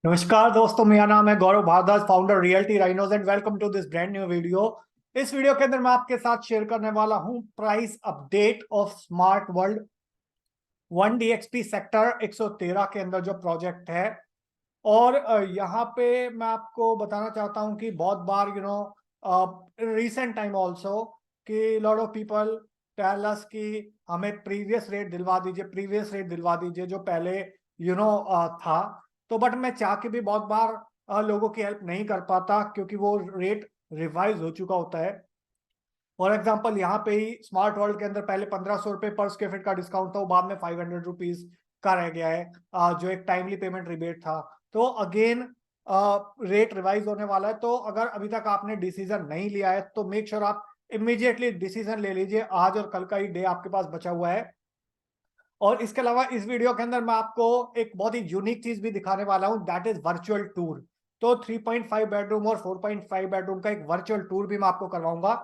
नमस्कार दोस्तों, मेरा नाम है Gaurav Bhardwaj, founder realty rhinos and welcome to this brand new video. इस वीडियो के अंदर मैं आपके साथ शेयर करने वाला हूं price update of smart world 1DXP sector 113 के अंदर जो प्रोजेक्ट है। और यहाँ पे मैं आपको बताना चाहता हूं कि बहुत बार रिसेंट टाइम ऑल्सो कि lot of people tell us कि हमें प्रीवियस रेट दिलवा दीजिए जो पहले था। तो बट मैं चाह के भी बहुत बार लोगों की हेल्प नहीं कर पाता क्योंकि वो रेट रिवाइज हो चुका होता है। फॉर एग्जाम्पल यहाँ पे ही स्मार्ट वर्ल्ड के अंदर पहले 1500 रुपये पर स्क्वायर फीट का डिस्काउंट था, वो बाद में 500 रुपीज का रह गया है, जो एक टाइमली पेमेंट रिबेट था। तो अगेन रेट रिवाइज होने वाला है। तो अगर अभी तक आपने डिसीजन नहीं लिया है तो मेक श्योर आप इमीडिएटली डिसीजन ले लीजिए। आज और कल का ही डे आपके पास बचा हुआ है। और इसके अलावा इस वीडियो के अंदर मैं आपको एक बहुत ही यूनिक चीज भी दिखाने वाला हूं, दैट इज वर्चुअल टूर। तो 3.5 बेडरूम और 4.5 बेडरूम का एक वर्चुअल टूर भी मैं आपको करवाऊंगा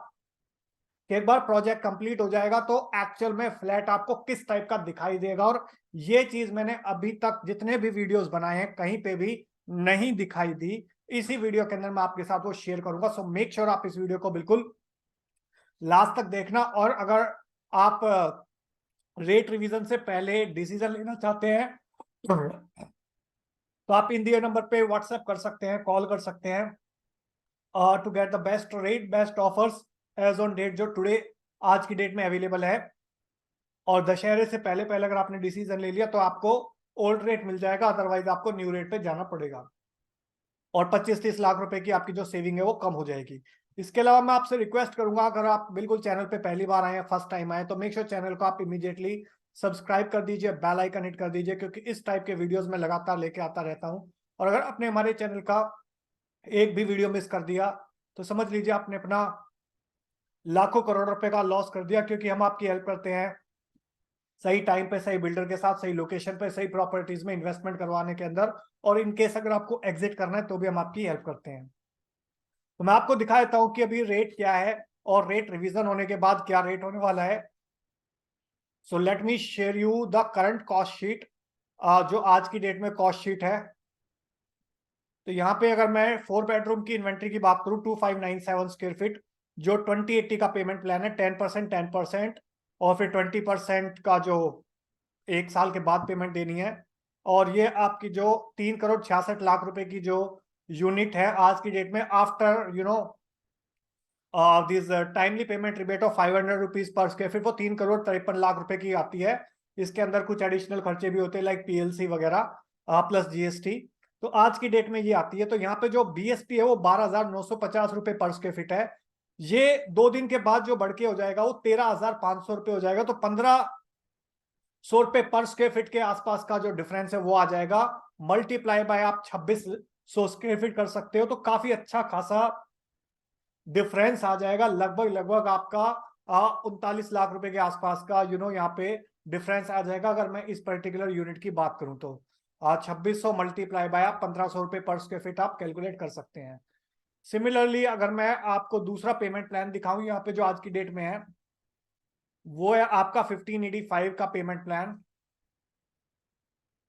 कि एक बार प्रोजेक्ट कंप्लीट हो जाएगा तो एक्चुअल में फ्लैट आपको किस टाइप का दिखाई देगा। और ये चीज मैंने अभी तक जितने भी वीडियोस बनाए हैं कहीं पे भी नहीं दिखाई दी। इसी वीडियो के अंदर मैं आपके साथ वो शेयर करूंगा। सो मेक श्योर आप इस वीडियो को बिल्कुल लास्ट तक देखना। और अगर आप रेट रिवीजन से पहले डिसीजन लेना चाहते हैं तो आप इन दिए नंबर पे व्हाट्सएप कर सकते हैं, कॉल कर सकते हैं to get the best rate, best offers as on date जो टुडे आज की डेट में अवेलेबल है। और दशहरे से पहले पहले अगर आपने डिसीजन ले लिया तो आपको ओल्ड रेट मिल जाएगा, अदरवाइज आपको न्यू रेट पे जाना पड़ेगा और 25-30 लाख रुपए की आपकी जो सेविंग है वो कम हो जाएगी। इसके अलावा मैं आपसे रिक्वेस्ट करूंगा, अगर आप बिल्कुल चैनल पे पहली बार आए हैं, फर्स्ट टाइम आए, तो मेक श्योर चैनल को आप इमीडिएटली सब्सक्राइब कर दीजिए, बेल आइकन हिट कर दीजिए, क्योंकि इस टाइप के वीडियोस में लगातार लेके आता रहता हूं। और अगर आपने हमारे चैनल का एक भी वीडियो मिस कर दिया तो समझ लीजिए आपने अपना लाखों करोड़ रुपए का लॉस कर दिया, क्योंकि हम आपकी हेल्प करते हैं सही टाइम पे, सही बिल्डर के साथ, सही लोकेशन पे, सही प्रॉपर्टीज में इन्वेस्टमेंट करवाने के अंदर। और इन केस अगर आपको एग्जिट करना है तो भी हम आपकी हेल्प करते हैं। तो मैं आपको दिखा देता हूं कि अभी रेट क्या है और रेट रिवीजन होने के बाद क्या रेट होने वाला है। So let me share you the current cost sheet, जो आज की डेट में कॉस्ट शीट है। तो यहाँ पे अगर मैं 4 बेडरूम की इन्वेंट्री की बात करूँ, 2597 स्क्वायर फीट, जो 2080 का पेमेंट प्लान है, 10% और फिर 20% का जो 1 साल के बाद पेमेंट देनी है। और ये आपकी जो 3 करोड़ 66 लाख रुपए की जो यूनिट है आज की डेट में, after this timely payment rebate of 500 rupees per square feet, वो 3 करोड़ 53 लाख रुपए की आती है। इसके अंदर कुछ एडिशनल खर्चे भी होते हैं लाइक पीएलसी वगैरह प्लस जीएसटी। तो आज की डेट में ये आती है। तो यहाँ पे जो बीएसपी है वो 12,950 रुपए पर स्क्वायर फीट है। ये 2 दिन के बाद जो बढ़ के हो जाएगा वो 13,500 रुपए हो जाएगा। तो 1,500 रुपए पर स्क्वायर फीट के आसपास का जो डिफरेंस है वो आ जाएगा। मल्टीप्लाई बाय आप 2,600 स्क्वायर फीट कर सकते हो, तो काफी अच्छा खासा डिफरेंस आ जाएगा। लगभग लगभग आपका 39 लाख रुपए के आसपास का यहाँ पे डिफरेंस आ जाएगा अगर मैं इस पर्टिकुलर यूनिट की बात करूं तो। 2,600 मल्टीप्लाई बाय आप 1,500 रुपए पर स्क्वायर फीट आप कैलकुलेट कर सकते हैं। सिमिलरली अगर मैं आपको दूसरा पेमेंट प्लान दिखाऊं यहाँ पे जो आज की डेट में है, वो है आपका 1585 का पेमेंट प्लान।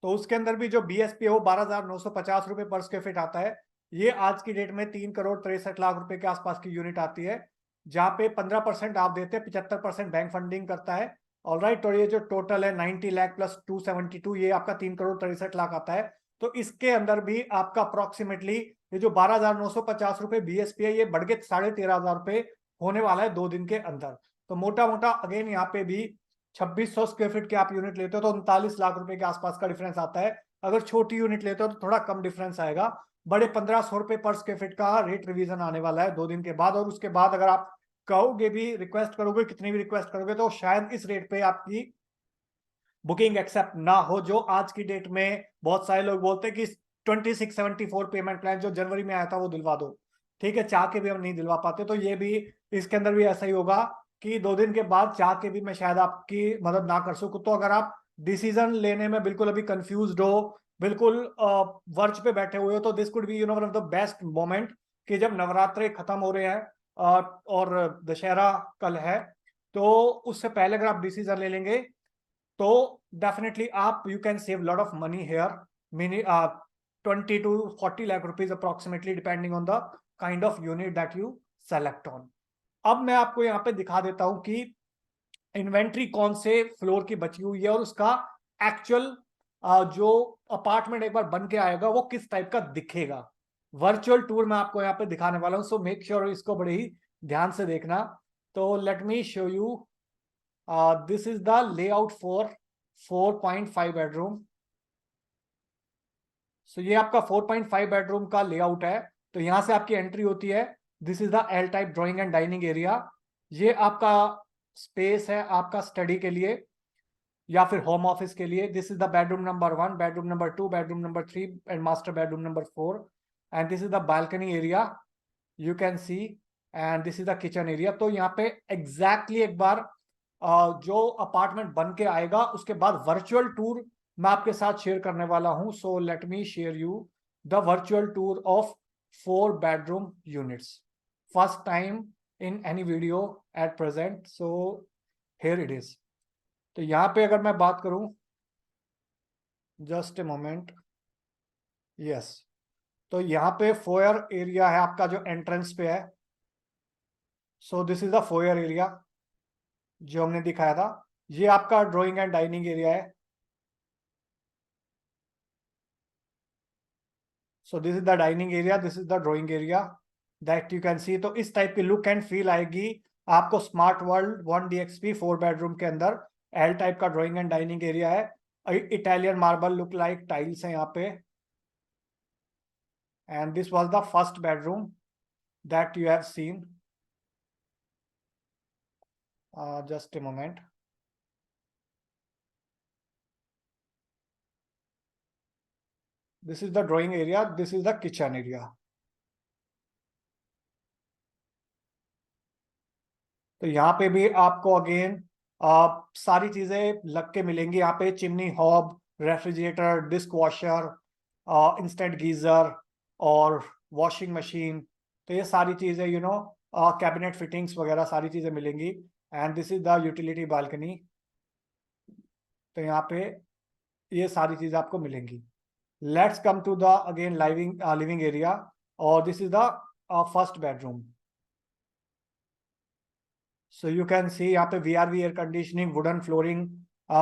तो उसके अंदर भी जो बीएसपी है वो 12,950 रुपए पर स्क्वायर फीट आता है। ये आज की डेट में 3 करोड़ 63 लाख रुपए के आसपास की यूनिट आती है, जहां पे 15% आप देते हैं, 75% बैंक फंडिंग करता है। All right. और ये जो टोटल है 90 लाख प्लस 272, ये आपका 3 करोड़ 63 लाख आता है। तो इसके अंदर भी आपका अप्रोक्सीमेटली ये जो 12,950 रुपए बीएसपी है, ये बढ़ के 13,500 रुपए होने वाला है 2 दिन के अंदर। तो मोटा मोटा अगेन यहाँ पे भी 2,600 स्क्वायर फीट के आप यूनिट लेते हो तो 39 लाख रुपए के आसपास का डिफरेंस आता है। अगर छोटी यूनिट लेते हो तो थोड़ा कम डिफरेंस आएगा। बड़े 1,500 रुपए पर स्क्वायर फीट का रेट रिवीजन आने वाला है 2 दिन के बाद। और उसके बाद अगर आप कहोगे भी, रिक्वेस्ट करोगे, कितनी भी रिक्वेस्ट करोगे, तो शायद इस रेट पे आपकी बुकिंग एक्सेप्ट ना हो। जो आज की डेट में बहुत सारे लोग बोलते हैं कि 2674 पेमेंट प्लान जो जनवरी में आया था वो दिलवा दो। ठीक है, चाह के भी हम नहीं दिलवा पाते। तो ये भी इसके अंदर भी ऐसा ही होगा कि 2 दिन के बाद चाह के भी मैं शायद आपकी मदद ना कर सकूं। तो अगर आप डिसीजन लेने में बिल्कुल अभी कंफ्यूज हो, बिल्कुल वर्च पे बैठे हुए हो, तो this could be one of the best moment कि जब नवरात्रे खत्म हो रहे हैं और दशहरा कल है, तो उससे पहले अगर आप डिसीजन ले लेंगे तो डेफिनेटली आप you can save lot of money here. 20 to 40 lakh rupees approximately depending on the kind of unit that you select on. अब मैं आपको यहाँ पे दिखा देता हूँ कि इन्वेंट्री कौन से फ्लोर की बची हुई है और उसका एक्चुअल जो अपार्टमेंट एक बार बन के आएगा वो किस टाइप का दिखेगा। वर्चुअल टूर मैं आपको यहाँ पे दिखाने वाला हूँ, सो मेक श्योर इसको बड़े ही ध्यान से देखना। तो let me show you, this is the layout for 4.5 bedroom. So ये आपका 4.5 बेडरूम का लेआउट है। तो यहां से आपकी एंट्री होती है। This is the L type drawing and dining area. ये आपका स्पेस है आपका स्टडी के लिए या फिर होम ऑफिस के लिए। This is the bedroom number 1, bedroom number 2, bedroom number 3 and master bedroom number 4। And this is the balcony area, you can C. And this is the kitchen area. तो यहाँ पे exactly एक बार जो apartment बन के आएगा उसके बाद वर्चुअल टूर मैं आपके साथ शेयर करने वाला हूं। So let me share you the virtual tour of 4 bedroom units, first time in any video at present. So here it is. तो यहाँ पे अगर मैं बात करूं, जस्ट ए मोमेंट, यस, तो यहाँ पे फोयर एरिया है आपका जो एंट्रेंस पे है। सो this is the foyer area जो हमने दिखाया था। ये आपका ड्राइंग एंड डाइनिंग एरिया है। सो this is the dining area, this is the drawing area that you can सी। तो इस टाइप की लुक एंड फील आएगी आपको स्मार्ट वर्ल्ड 1DXP 4 बेडरूम के अंदर। एल टाइप का ड्राइंग एंड डाइनिंग एरिया है। Italian marble look like tiles है यहाँ पे। And this was the first bedroom that you have seen. Just a moment, this is the drawing area, this is the kitchen area. तो यहाँ पे भी आपको again सारी चीजें लग के मिलेंगी। यहाँ पे chimney hob, refrigerator, dishwasher, instant geyser और वॉशिंग मशीन। तो ये सारी चीजें कैबिनेट फिटिंग्स वगैरह सारी चीजें मिलेंगी। And this is the utility balcony. तो यहाँ पे ये सारी चीजें आपको मिलेंगी। Let's come to the again living area, और this is the first bedroom. So you can see यहाँ पे VRV air conditioning, wooden flooring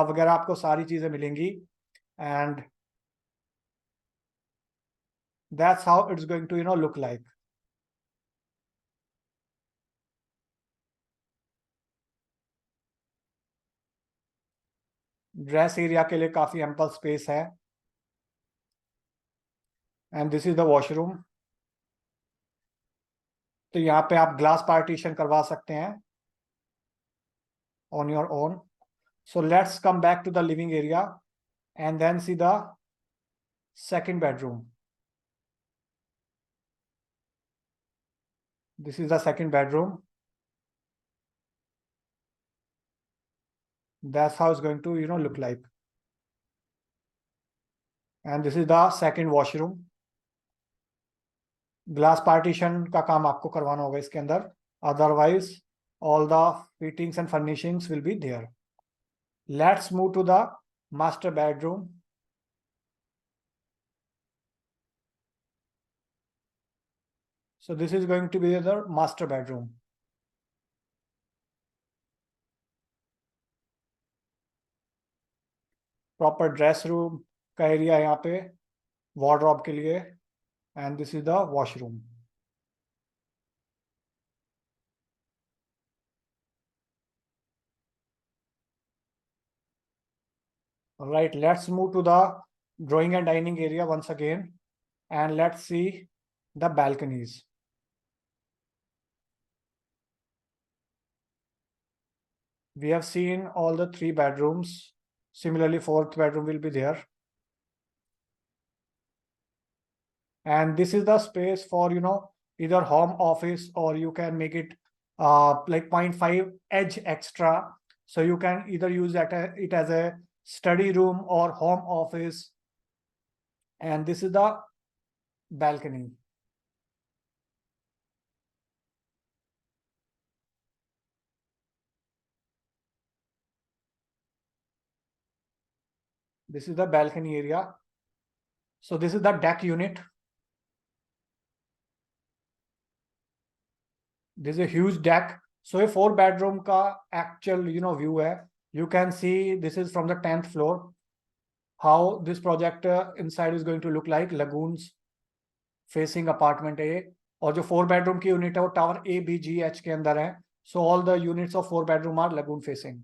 वगैरह आपको सारी चीजें मिलेंगी। And that's how it's going to look like. Dress area के लिए काफी एम्पल स्पेस है। And this is the washroom. तो यहाँ पे आप ग्लास पार्टीशन करवा सकते हैं on your own. So let's come back to the living area and then see the second bedroom. This is the second bedroom. That's how it's going to look like. And this is the second washroom. Glass partition का काम आपको करवाना होगा इसके अंदर, otherwise all the fittings and furnishings will be there. Let's move to the master bedroom. So this is going to be the master bedroom. Proper dress room का area यहाँ पे वार्डरोब के लिए। And this is the washroom. Right, let's move to the drawing and dining area once again, and let's see the balconies. We have seen all the 3 bedrooms. Similarly, 4th bedroom will be there. And this is the space for either home office, or you can make it like 0.5 edge extra. So you can either use it as a study room or home office. And this is the balcony. This is the balcony area. So this is the deck unit. This is a huge deck. So a 4 bedroom का actual view है. You can see this is from the 10th floor. How this project inside is going to look like. Lagoons facing apartment A. और जो 4 bedroom की unit है वो tower ABGH के अंदर है. So all the units of 4 bedroom are lagoon facing.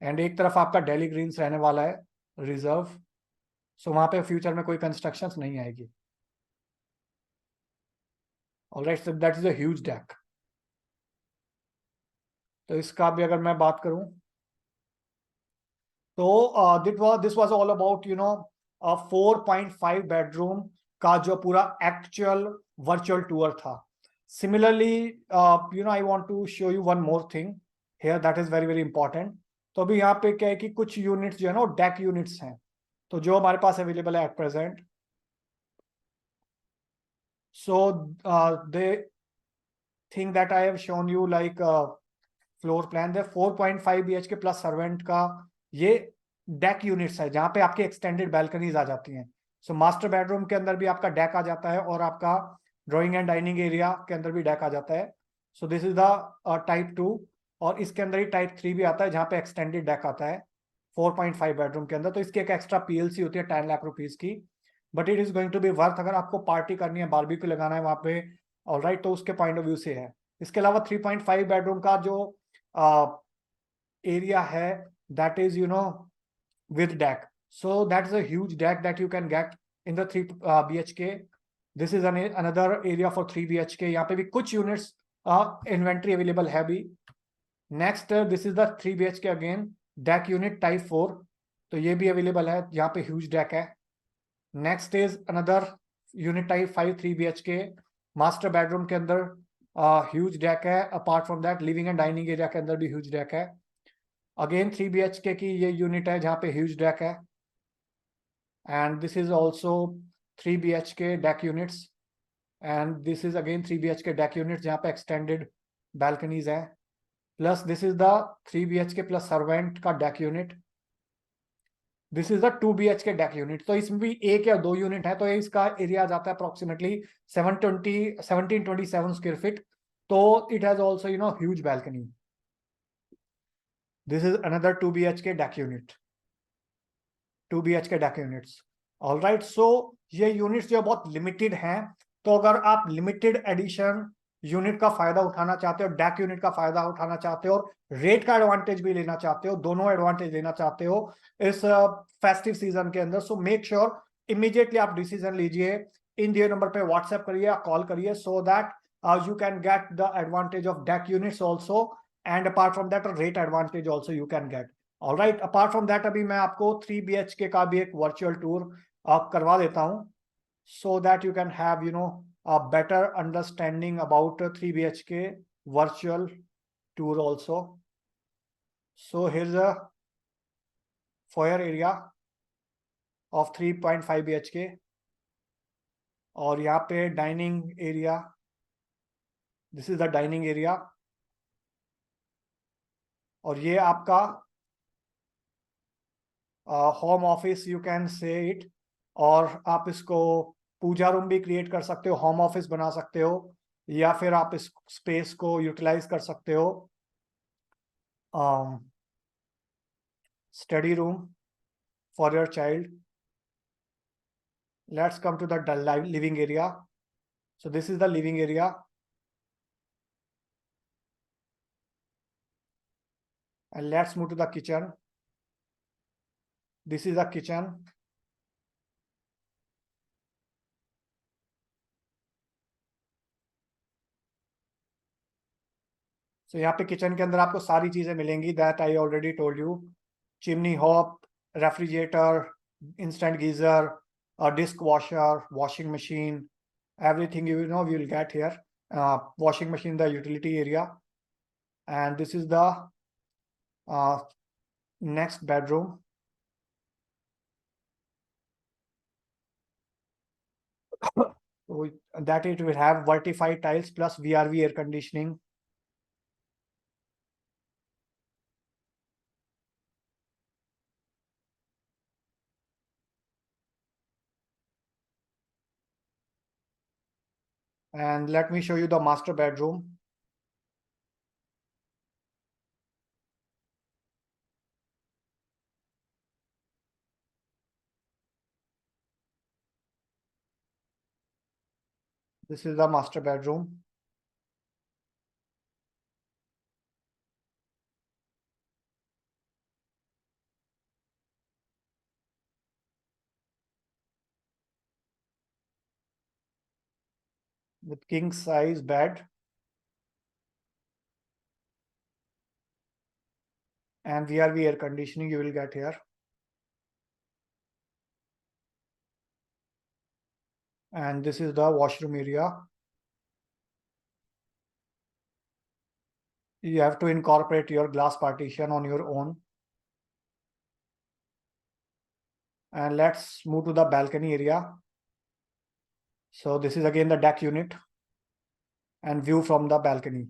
And एक तरफ आपका दिल्ली ग्रीन्स रहने वाला है रिजर्व. सो वहां पे फ्यूचर में कोई कंस्ट्रक्शंस नहीं आएगी. Alright, so that is a huge deck. तो इसका भी अगर मैं बात करूं तो this was all about 4.5 bedroom का जो पूरा एक्चुअल वर्चुअल टूर था. Similarly I want to show you one more thing here that is very very important. तो अभी यहाँ पे क्या है कि कुछ यूनिट्स जो है ना वो डेक यूनिट्स हैं. तो जो हमारे पास अवेलेबल है at present. So they think that I have shown you like floor plan. The 4.5 BHK plus servant का ये डेक यूनिट्स है जहाँ पे आपके एक्सटेंडेड बैल्कनीज आ जाती हैं. सो मास्टर बेडरूम के अंदर भी आपका डेक आ जाता है और आपका ड्राइंग एंड डाइनिंग एरिया के अंदर भी डेक आ जाता है. सो दिस इज द टाइप 2. और इसके अंदर ही टाइप 3 भी आता है जहाँ पे एक्सटेंडेड डेक आता है 4.5 बेडरूम के अंदर. तो इसकी एक एक्स्ट्रा PLC होती है 10 लाख रुपीज की. But it is going to be worth अगर आपको पार्टी करनी है, बारबेक्यू लगाना है वहां पे. ऑलराइट, तो उसके पॉइंट ऑफ व्यू से है. इसके अलावा 3.5 बेडरूम का जो एरिया है that is with deck. So that is a huge deck that you can get in the 3 BHK. This is another area for 3 BHK. यहाँ पे भी कुछ units inventory available है भी. Next, this is the 3 BHK again, deck unit type 4. तो ये भी available है, यहाँ पे huge deck है. Next is another unit type 5 3 BHK. master bedroom के अंदर huge deck है. Apart from that, living and dining area के अंदर भी huge deck है. अगेन 3 BHK की ये यूनिट है जहाँ पे ह्यूज डेक है. And this is also 3 BHK deck units. And this is again 3 BHK deck units जहाँ पे एक्सटेंडेड बैल्कनीज है. Plus this is the 3 BHK plus servant का deck unit. This is the 2 BHK deck unit. तो इसमें भी एक या दो यूनिट है तो इसका एरिया जाता है अप्रोक्सीमेटली 1727 स्क्वायर फीट. तो it has also huge balcony. This is another 2 BHK deck unit. 2 BHK deck units. All right. So ये यूनिट्स जो बहुत लिमिटेड हैं. तो अगर आप लिमिटेड एडिशन यूनिट का फायदा उठाना चाहते हो, डेक यूनिट का फायदा उठाना चाहते हो, रेट का एडवांटेज भी लेना चाहते हो, दोनों एडवांटेज लेना चाहते हो इस फेस्टिव सीजन के अंदर, सो मेक श्योर इमीडिएटली आप डिसीजन लीजिए. इन दिए नंबर पे व्हाट्सएप करिए या कॉल करिए so that you can get the advantage of deck units also, and apart from that a rate advantage also you can get. All right, apart from that अभी मैं आपको 3 BHK का भी एक वर्चुअल टूर करवा देता हूं so that you can have a better understanding about 3 BHK virtual tour also. So here's a foyer area of 3.5 BHK और यहाँ पे dining area. This is the dining area. और ये आपका home office you can say it. और आप इसको पूजा room भी क्रिएट कर सकते हो, होम ऑफिस बना सकते हो, या फिर आप इस स्पेस को यूटिलाइज कर सकते हो study room for your child. Let's come to the living area. So this is the living area. And let's move to the kitchen. This is the kitchen. So यहाँ पे किचन के अंदर आपको सारी चीजें मिलेंगी that I already told you. Chimney hob, refrigerator, instant geyser, dishwasher, washing machine, everything you will get here. Washing machine, the utility area. And this is the next bedroom. That it will have vertified tiles plus VRV air conditioning. And let me show you the master bedroom. This is the master bedroom. With king size bed. And VRV air conditioning you will get here. And this is the washroom area. You have to incorporate your glass partition on your own. And let's move to the balcony area. So this is again the deck unit and view from the balcony.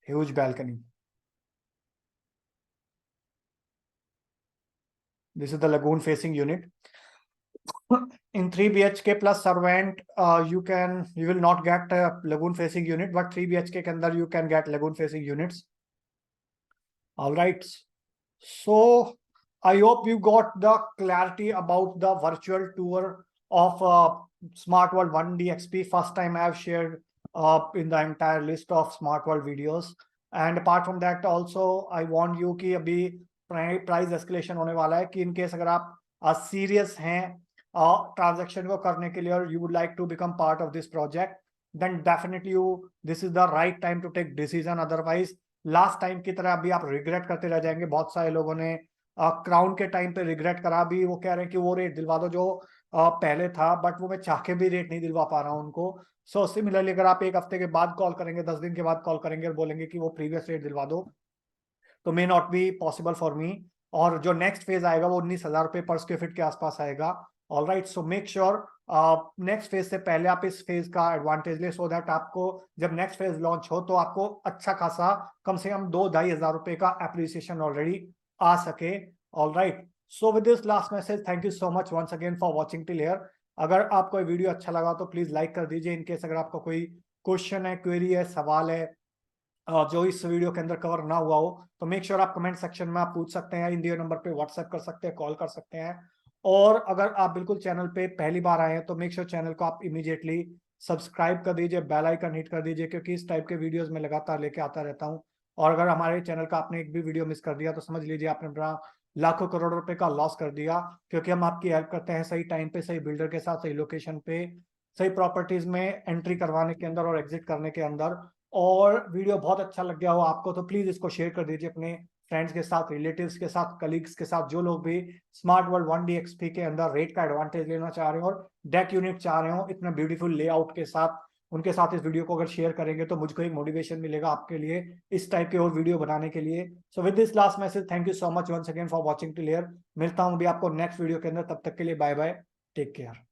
Huge balcony. This is the lagoon facing unit. In 3 BHK plus servant, you will not get a lagoon facing unit, but 3 BHK के अंदर you can get lagoon facing units. All right. So I hope you got the clarity about the virtual tour of Smart World 1D XP. First time I have shared in the entire list of Smart World videos. And apart from that also I warned you कि अभी price escalation होने वाला है कि in case अगर आप serious हैं transaction को करने के लिए और you would like to become part of this project, then definitely this is the right time to take decision. Otherwise last time की तरह अभी आप रिग्रेट करते रह जाएंगे. बहुत सारे लोगों ने क्राउन के टाइम पे रिग्रेट करा. भी वो कह रहे हैं कि वो रेट दिलवा दो जो पहले था, बट वो मैं चाह के भी रेट नहीं दिलवा पा रहा हूँ उनको. सो सिमिलरली अगर आप एक हफ्ते के बाद कॉल करेंगे, 10 दिन के बाद कॉल करेंगे और बोलेंगे कि वो प्रीवियस रेट दिलवा दो, तो may not be possible for me. और जो नेक्स्ट फेज आएगा वो 19,000 रुपए पर स्क्वायर फीट के आसपास आएगा. All right. So make sure next phase से पहले आप इस फेज का एडवांटेज ले, सो दैट आपको जब नेक्स्ट फेज लॉन्च हो तो आपको अच्छा खासा कम से कम 2-2,500 रुपए का एप्रिसिएशन ऑलरेडी आ सके. All right. So with this last message, thank you so much once again for watching till here. अगर आपको वीडियो अच्छा लगा तो प्लीज लाइक कर दीजिए. इनकेस अगर आपका कोई क्वेश्चन है, क्वेरी है, सवाल है जो इस वीडियो के अंदर कवर ना हुआ हो, तो मेक श्योर आप कमेंट सेक्शन में आप पूछ सकते हैं. इन दिए नंबर पे व्हाट्सएप कर सकते हैं, कॉल कर सकते हैं. और अगर आप बिल्कुल चैनल पे पहली बार आए हैं तो मेक श्योर चैनल को आप इमीडिएटली सब्सक्राइब कर दीजिए, बेल आइकन हिट कर दीजिए, क्योंकि इस टाइप के वीडियोस में लगातार लेके आता रहता हूँ. और अगर हमारे चैनल का आपने एक भी वीडियो मिस कर दिया तो समझ लीजिए आपने अपना लाखों करोड़ रुपए का लॉस कर दिया. क्योंकि हम आपकी हेल्प करते हैं सही टाइम पे, सही बिल्डर के साथ, सही लोकेशन पे, सही प्रॉपर्टीज में एंट्री करवाने के अंदर और एग्जिट करने के अंदर. और वीडियो बहुत अच्छा लग गया हो आपको तो प्लीज इसको शेयर कर दीजिए अपने फ्रेंड्स के साथ, रिलेटिव्स के साथ, कलीग्स के साथ, जो लोग भी स्मार्ट वर्ल्ड 1D XP के अंदर रेट का एडवांटेज लेना चाह रहे हो और डेक यूनिट चाह रहे हो इतना ब्यूटीफुल लेआउट के साथ, उनके साथ इस वीडियो को अगर शेयर करेंगे तो मुझको एक मोटिवेशन मिलेगा आपके लिए इस टाइप के और वीडियो बनाने के लिए. So with this last message, thank you so much once again for watching till here. मिलता हूं भी आपको नेक्स्ट वीडियो के अंदर. तब तक के लिए बाय बाय, टेक केयर.